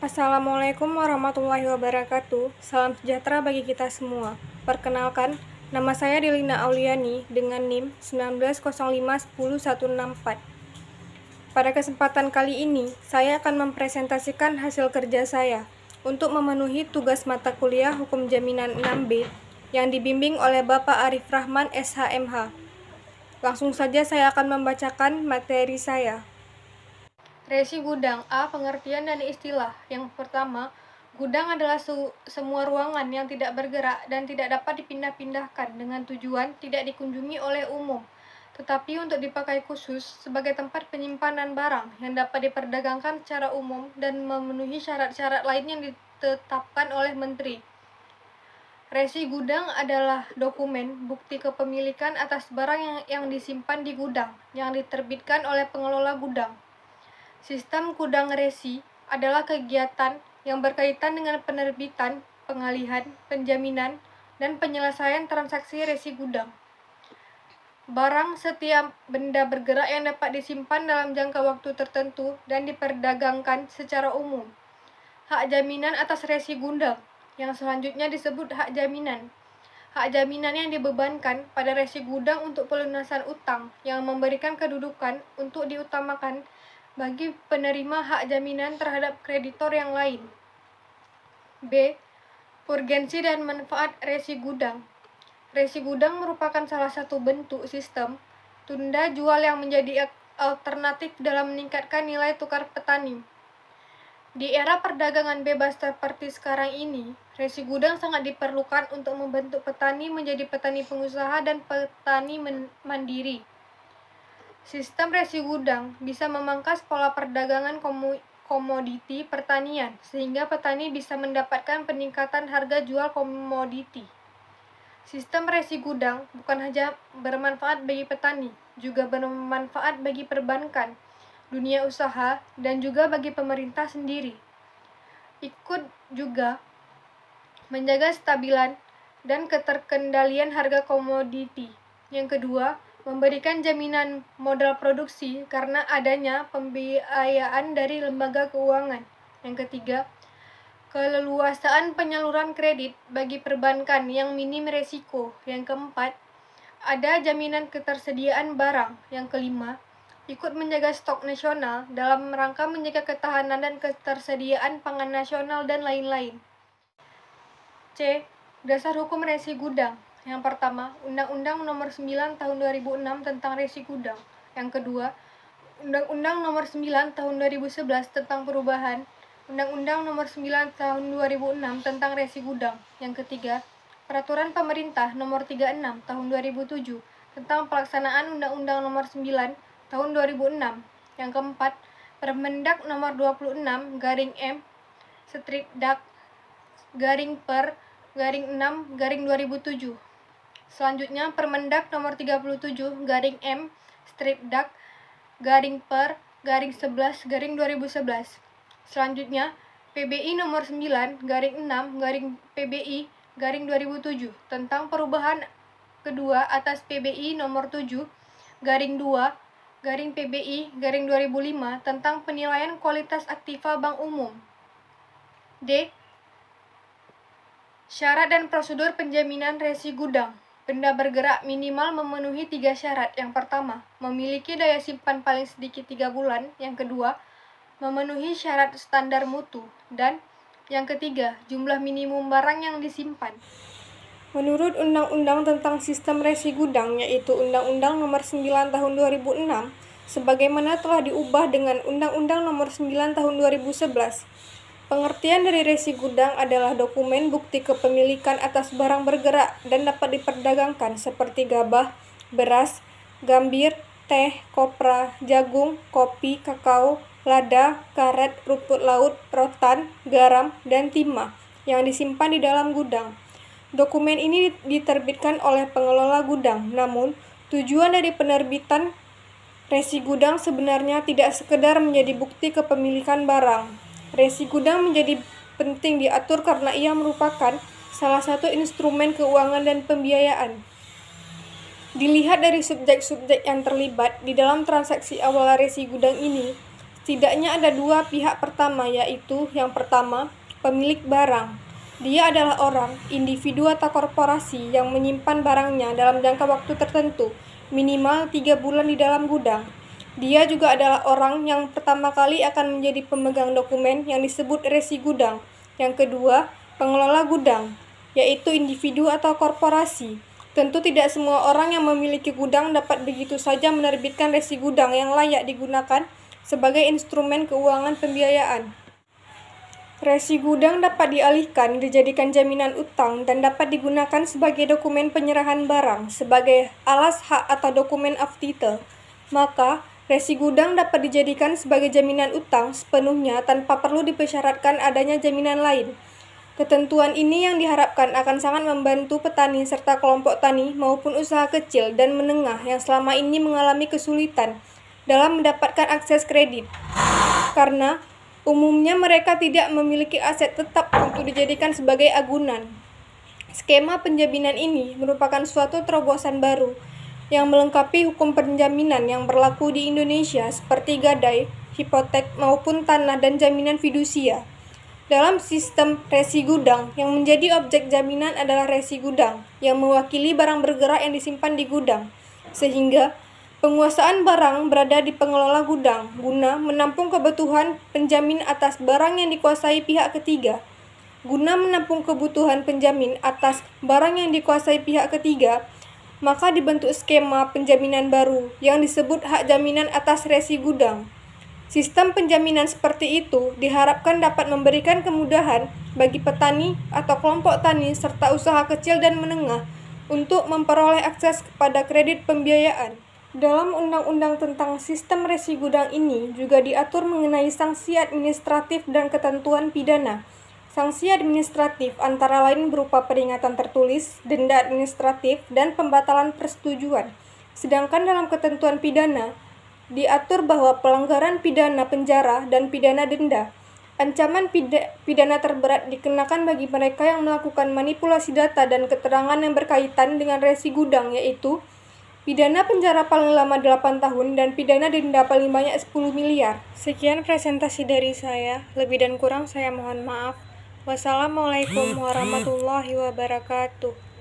Assalamualaikum warahmatullahi wabarakatuh. Salam sejahtera bagi kita semua. Perkenalkan, nama saya Delina Auliani dengan NIM 19051064. Pada kesempatan kali ini, saya akan mempresentasikan hasil kerja saya untuk memenuhi tugas mata kuliah Hukum Jaminan 6B yang dibimbing oleh Bapak Arif Rahman SHMH. Langsung saja saya akan membacakan materi saya. Resi gudang. A. Pengertian dan istilah. Yang pertama, gudang adalah semua ruangan yang tidak bergerak dan tidak dapat dipindah-pindahkan dengan tujuan tidak dikunjungi oleh umum, tetapi untuk dipakai khusus sebagai tempat penyimpanan barang yang dapat diperdagangkan secara umum dan memenuhi syarat-syarat lain yang ditetapkan oleh Menteri. Resi gudang adalah dokumen bukti kepemilikan atas barang yang disimpan di gudang yang diterbitkan oleh pengelola gudang. Sistem gudang resi adalah kegiatan yang berkaitan dengan penerbitan, pengalihan, penjaminan, dan penyelesaian transaksi resi gudang. Barang setiap benda bergerak yang dapat disimpan dalam jangka waktu tertentu dan diperdagangkan secara umum. Hak jaminan atas resi gudang, yang selanjutnya disebut hak jaminan. Hak jaminan yang dibebankan pada resi gudang untuk pelunasan utang yang memberikan kedudukan untuk diutamakan bagi penerima hak jaminan terhadap kreditor yang lain. B. Urgensi dan manfaat resi gudang. Resi gudang merupakan salah satu bentuk sistem tunda jual yang menjadi alternatif dalam meningkatkan nilai tukar petani. Di era perdagangan bebas seperti sekarang ini, resi gudang sangat diperlukan untuk membentuk petani menjadi petani pengusaha dan petani mandiri. Sistem resi gudang bisa memangkas pola perdagangan komoditi pertanian, sehingga petani bisa mendapatkan peningkatan harga jual komoditi. Sistem resi gudang bukan hanya bermanfaat bagi petani, juga bermanfaat bagi perbankan, dunia usaha, dan juga bagi pemerintah sendiri. Ikut juga menjaga stabilan dan keterkendalian harga komoditi. Yang kedua, memberikan jaminan modal produksi karena adanya pembiayaan dari lembaga keuangan. Yang ketiga, keleluasaan penyaluran kredit bagi perbankan yang minim resiko. Yang keempat, ada jaminan ketersediaan barang. Yang kelima, ikut menjaga stok nasional dalam rangka menjaga ketahanan dan ketersediaan pangan nasional dan lain-lain. C. Dasar hukum resi gudang. Yang pertama, Undang-Undang Nomor 9 Tahun 2006 tentang Resi Gudang. Yang kedua, Undang-Undang Nomor 9 Tahun 2011 tentang perubahan Undang-Undang Nomor 9 Tahun 2006 tentang Resi Gudang. Yang ketiga, Peraturan Pemerintah Nomor 36 Tahun 2007 tentang pelaksanaan Undang-Undang Nomor 9 Tahun 2006. Yang keempat, Permendak Nomor 26/Dak/Per/6/2007. Selanjutnya, Permendak Nomor 37/Dak/Per/11/2011. Selanjutnya, PBI Nomor 9/6/PBI/2007 tentang perubahan kedua atas PBI Nomor 7/2/PBI/2005 tentang penilaian kualitas aktiva bank umum. D. Syarat dan prosedur penjaminan resi gudang. Benda bergerak minimal memenuhi 3 syarat. Yang pertama, memiliki daya simpan paling sedikit 3 bulan. Yang kedua, memenuhi syarat standar mutu. Dan yang ketiga, jumlah minimum barang yang disimpan. Menurut Undang-Undang tentang Sistem Resi Gudang, yaitu Undang-Undang Nomor 9 Tahun 2006, sebagaimana telah diubah dengan Undang-Undang Nomor 9 Tahun 2011. Pengertian dari resi gudang adalah dokumen bukti kepemilikan atas barang bergerak dan dapat diperdagangkan seperti gabah, beras, gambir, teh, kopra, jagung, kopi, kakao, lada, karet, rumput laut, rotan, garam, dan timah yang disimpan di dalam gudang. Dokumen ini diterbitkan oleh pengelola gudang, namun tujuan dari penerbitan resi gudang sebenarnya tidak sekedar menjadi bukti kepemilikan barang. Resi gudang menjadi penting diatur karena ia merupakan salah satu instrumen keuangan dan pembiayaan. Dilihat dari subjek-subjek yang terlibat di dalam transaksi awal resi gudang ini, Setidaknya ada dua pihak pertama, yaitu yang pertama, pemilik barang. Dia adalah orang, individu atau korporasi yang menyimpan barangnya dalam jangka waktu tertentu, minimal 3 bulan di dalam gudang. Dia juga adalah orang yang pertama kali akan menjadi pemegang dokumen yang disebut resi gudang. Yang kedua, pengelola gudang, yaitu individu atau korporasi. Tentu tidak semua orang yang memiliki gudang dapat begitu saja menerbitkan resi gudang yang layak digunakan sebagai instrumen keuangan pembiayaan. Resi gudang dapat dialihkan dijadikan jaminan utang dan dapat digunakan sebagai dokumen penyerahan barang sebagai alas hak atau dokumen of title. Maka, resi gudang dapat dijadikan sebagai jaminan utang sepenuhnya tanpa perlu dipersyaratkan adanya jaminan lain. Ketentuan ini yang diharapkan akan sangat membantu petani serta kelompok tani maupun usaha kecil dan menengah yang selama ini mengalami kesulitan dalam mendapatkan akses kredit. Karena umumnya mereka tidak memiliki aset tetap untuk dijadikan sebagai agunan. Skema penjaminan ini merupakan suatu terobosan baru yang melengkapi hukum penjaminan yang berlaku di Indonesia seperti gadai, hipotek maupun tanah dan jaminan fidusia. Dalam sistem resi gudang, yang menjadi objek jaminan adalah resi gudang, yang mewakili barang bergerak yang disimpan di gudang, sehingga penguasaan barang berada di pengelola gudang, guna menampung kebutuhan penjamin atas barang yang dikuasai pihak ketiga. Guna menampung kebutuhan penjamin atas barang yang dikuasai pihak ketiga, maka dibentuk skema penjaminan baru, yang disebut hak jaminan atas resi gudang. Sistem penjaminan seperti itu diharapkan dapat memberikan kemudahan bagi petani atau kelompok tani serta usaha kecil dan menengah untuk memperoleh akses kepada kredit pembiayaan. Dalam undang-undang tentang sistem resi gudang ini juga diatur mengenai sanksi administratif dan ketentuan pidana. Sanksi administratif antara lain berupa peringatan tertulis, denda administratif, dan pembatalan persetujuan. Sedangkan dalam ketentuan pidana, diatur bahwa pelanggaran pidana penjara dan pidana denda. Ancaman pidana terberat dikenakan bagi mereka yang melakukan manipulasi data dan keterangan yang berkaitan dengan resi gudang, yaitu pidana penjara paling lama 8 tahun dan pidana denda paling banyak 10 miliar. Sekian presentasi dari saya, lebih dan kurang saya mohon maaf. Wassalamualaikum warahmatullahi wabarakatuh.